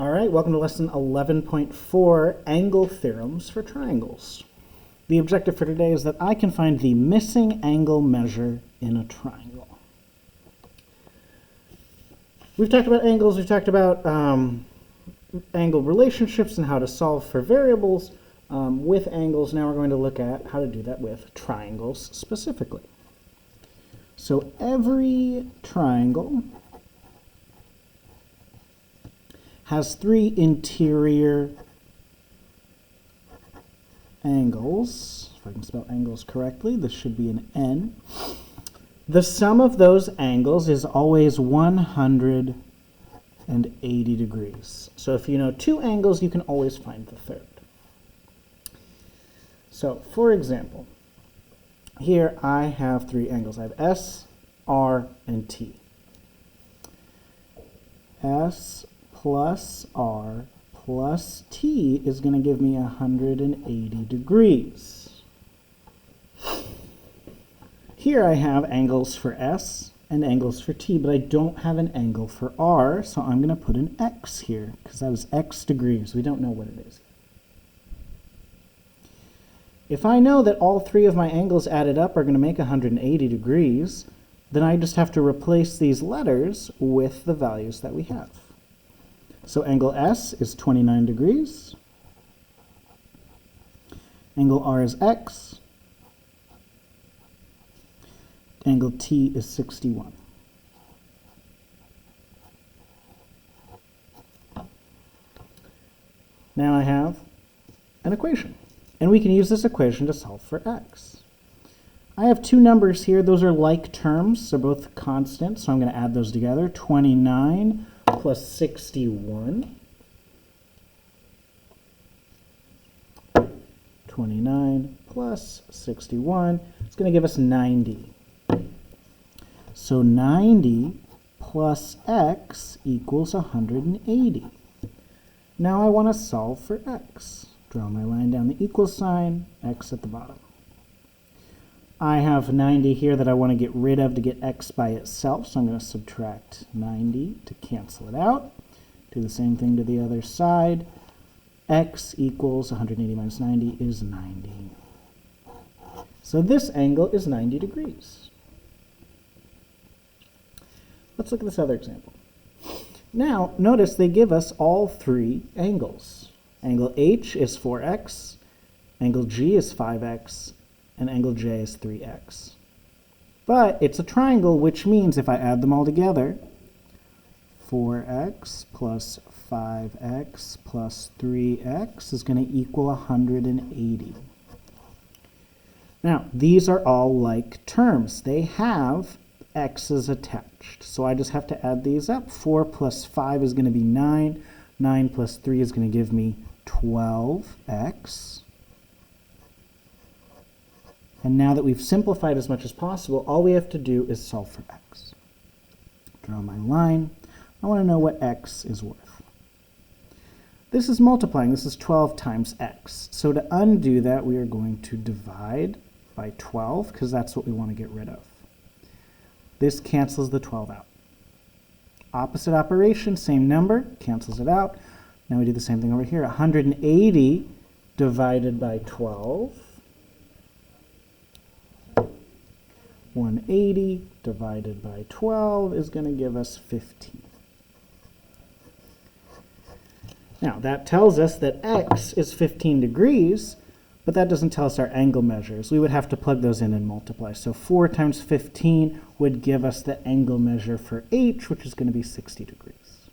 All right, welcome to lesson 11.4, angle theorems for triangles. The objective for today is that I can find the missing angle measure in a triangle. We've talked about angles, we've talked about angle relationships and how to solve for variables with angles. Now we're going to look at how to do that with triangles specifically. So every triangle has three interior angles. If I can spell angles correctly, this should be an N. The sum of those angles is always 180 degrees. So if you know two angles, you can always find the third. So for example, here I have three angles. I have S, R, and T. S plus R plus T is going to give me 180 degrees. Here I have angles for S and angles for T, but I don't have an angle for R, so I'm going to put an X here, because that is X degrees. We don't know what it is. If I know that all three of my angles added up are going to make 180 degrees, then I just have to replace these letters with the values that we have. So angle S is 29 degrees. Angle R is X. Angle T is 61. Now I have an equation, and we can use this equation to solve for X. I have two numbers here. Those are like terms. They're both constant, so I'm going to add those together. 29 plus 61. 29 plus 61 is going to give us 90. So 90 plus X equals 180. Now I want to solve for X. Draw my line down the equal sign, X at the bottom. I have 90 here that I want to get rid of to get X by itself, so I'm going to subtract 90 to cancel it out. Do the same thing to the other side. X equals 180 minus 90 is 90. So this angle is 90 degrees. Let's look at this other example. Now, notice they give us all three angles. Angle H is 4x, angle G is 5x, and angle J is 3x. But it's a triangle, which means if I add them all together, 4x plus 5x plus 3x is going to equal 180. Now, these are all like terms. They have x's attached. So I just have to add these up. 4 plus 5 is going to be 9. 9 plus 3 is going to give me 12x. And now that we've simplified as much as possible, all we have to do is solve for x. Draw my line. I want to know what x is worth. This is multiplying. This is 12 times x. So to undo that, we are going to divide by 12, because that's what we want to get rid of. This cancels the 12 out. Opposite operation, same number, cancels it out. Now we do the same thing over here. 180 divided by 12. 180 divided by 12 is going to give us 15. Now, that tells us that x is 15 degrees, but that doesn't tell us our angle measures. We would have to plug those in and multiply. So 4 times 15 would give us the angle measure for h, which is going to be 60 degrees.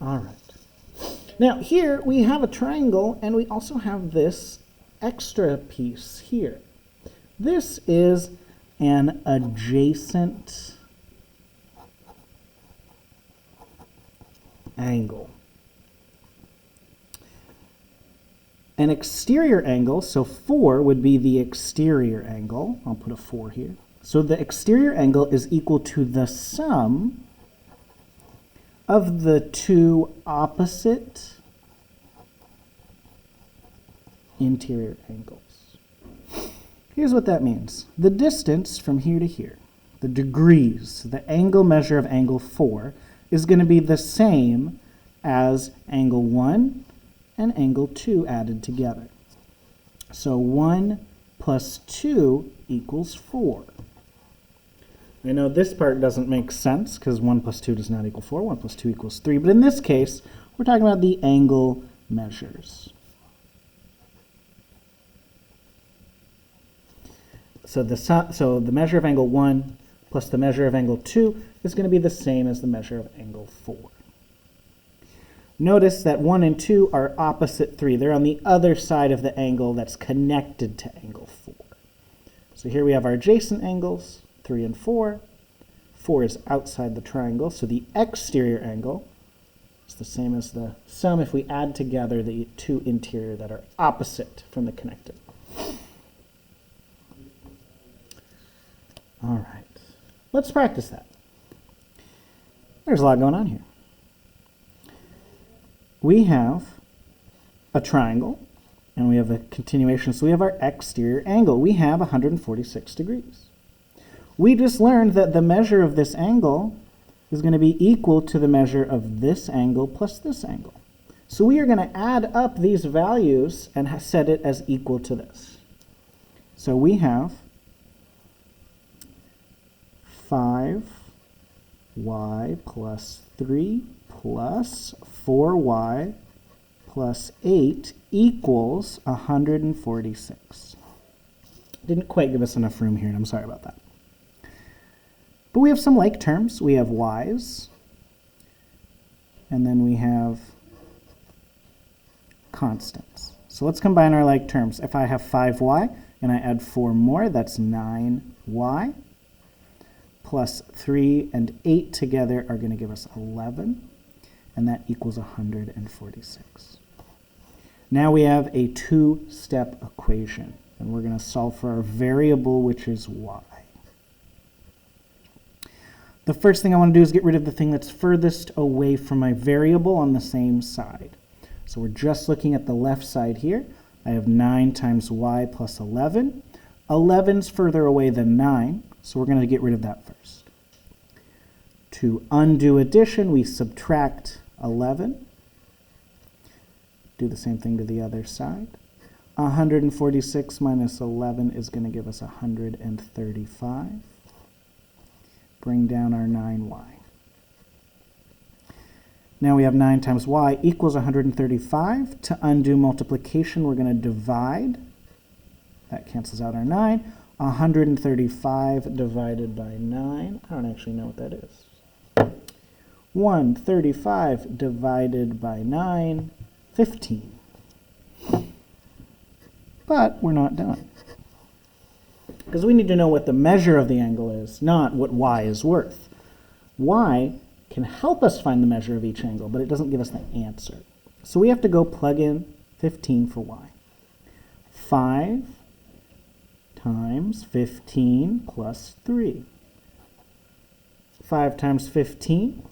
All right. Now, here we have a triangle, and we also have this extra piece here. This is an adjacent angle. An exterior angle, so 4 would be the exterior angle. I'll put a 4 here. So the exterior angle is equal to the sum of the two opposite interior angles. Here's what that means. The distance from here to here the degrees, the angle measure of angle 4, is going to be the same as angle 1 and angle 2 added together. So 1 plus 2 equals 4. I know this part doesn't make sense because 1 plus 2 does not equal 4. 1 plus 2 equals 3. But in this case, we're talking about the angle measures. So the measure of angle 1 plus the measure of angle 2 is going to be the same as the measure of angle 4. Notice that 1 and 2 are opposite 3. They're on the other side of the angle that's connected to angle 4. So here we have our adjacent angles, 3 and 4. 4 is outside the triangle, so the exterior angle is the same as the sum if we add together the two interior that are opposite from the connected. All right, let's practice that. There's a lot going on here. We have a triangle, and we have a continuation, so we have our exterior angle. We have 146 degrees. We just learned that the measure of this angle is going to be equal to the measure of this angle plus this angle. So we are going to add up these values and set it as equal to this. So we have 5y plus 3 plus 4y plus 8 equals 146. Didn't quite give us enough room here, and I'm sorry about that. But we have some like terms. We have y's, and then we have constants. So let's combine our like terms. If I have 5y and I add 4 more, that's 9y. Plus 3 and 8 together are going to give us 11, and that equals 146. Now we have a two-step equation, and we're going to solve for our variable, which is y. The first thing I want to do is get rid of the thing that's furthest away from my variable on the same side. So we're just looking at the left side here. I have 9 times y plus 11. 11's further away than 9, so we're going to get rid of that first. To undo addition, we subtract 11. Do the same thing to the other side. 146 minus 11 is going to give us 135. Bring down our 9y. Now we have 9 times y equals 135. To undo multiplication, we're going to divide. That cancels out our 9. 135 divided by 9. I don't actually know what that is. 135 divided by 9, 15. But we're not done. Because we need to know what the measure of the angle is, not what y is worth. Y can help us find the measure of each angle, but it doesn't give us the answer. So we have to go plug in 15 for y. 5 times 15 plus 3. 5 times 15.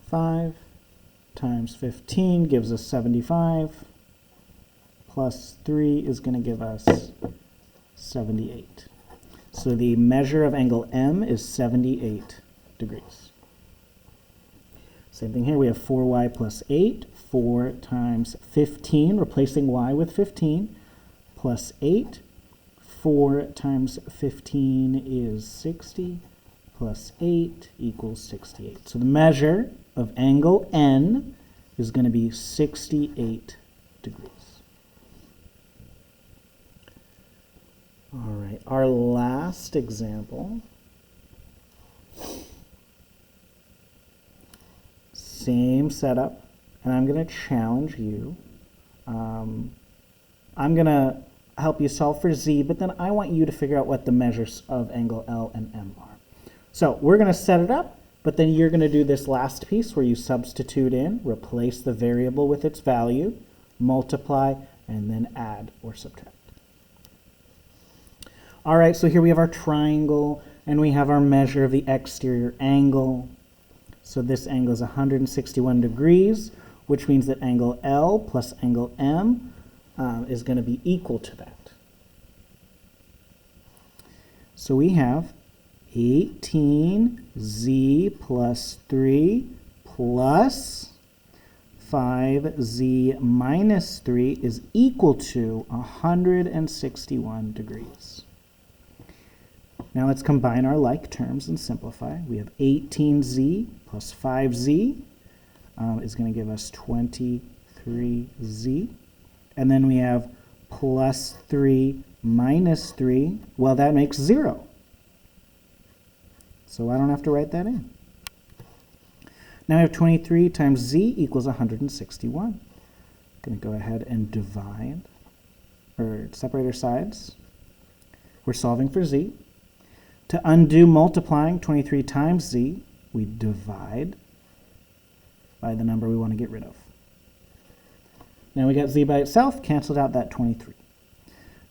5 times 15 gives us 75. Plus 3 is going to give us 78. So the measure of angle M is 78 degrees. Same thing here. We have 4y plus 8. 4 times 15, replacing y with 15, plus 8. 4 times 15 is 60, plus 8 equals 68. So the measure of angle N is going to be 68 degrees. All right, our last example. Same setup, and I'm going to challenge you. I'm going to help you solve for z, but then I want you to figure out what the measures of angle L and M are. So we're going to set it up, but then you're going to do this last piece where you substitute in, replace the variable with its value, multiply, and then add or subtract. All right, so here we have our triangle, and we have our measure of the exterior angle. So this angle is 161 degrees, which means that angle L plus angle M is going to be equal to that. So we have 18z plus 3 plus 5z minus 3 is equal to 161 degrees. Now let's combine our like terms and simplify. We have 18z plus 5z is going to give us 23z. And then we have plus 3 minus 3. Well, that makes 0. So I don't have to write that in. Now we have 23 times z equals 161. I'm going to go ahead and divide, or separate our sides. We're solving for z. To undo multiplying 23 times z, we divide by the number we want to get rid of. Now we got z by itself, canceled out that 23.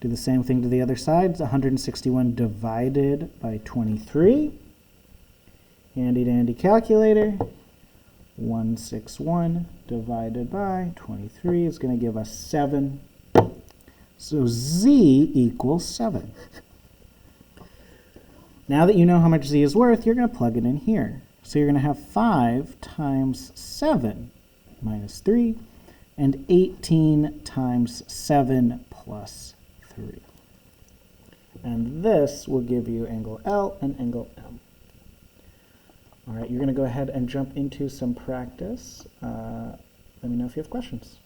Do the same thing to the other sides. 161 divided by 23. Handy dandy calculator. 161 divided by 23 is going to give us 7. So z equals 7. Now that you know how much z is worth, you're going to plug it in here. So you're going to have 5 times 7 minus 3, and 18 times 7 plus 3. And this will give you angle L and angle M. All right, you're going to go ahead and jump into some practice. Let me know if you have questions.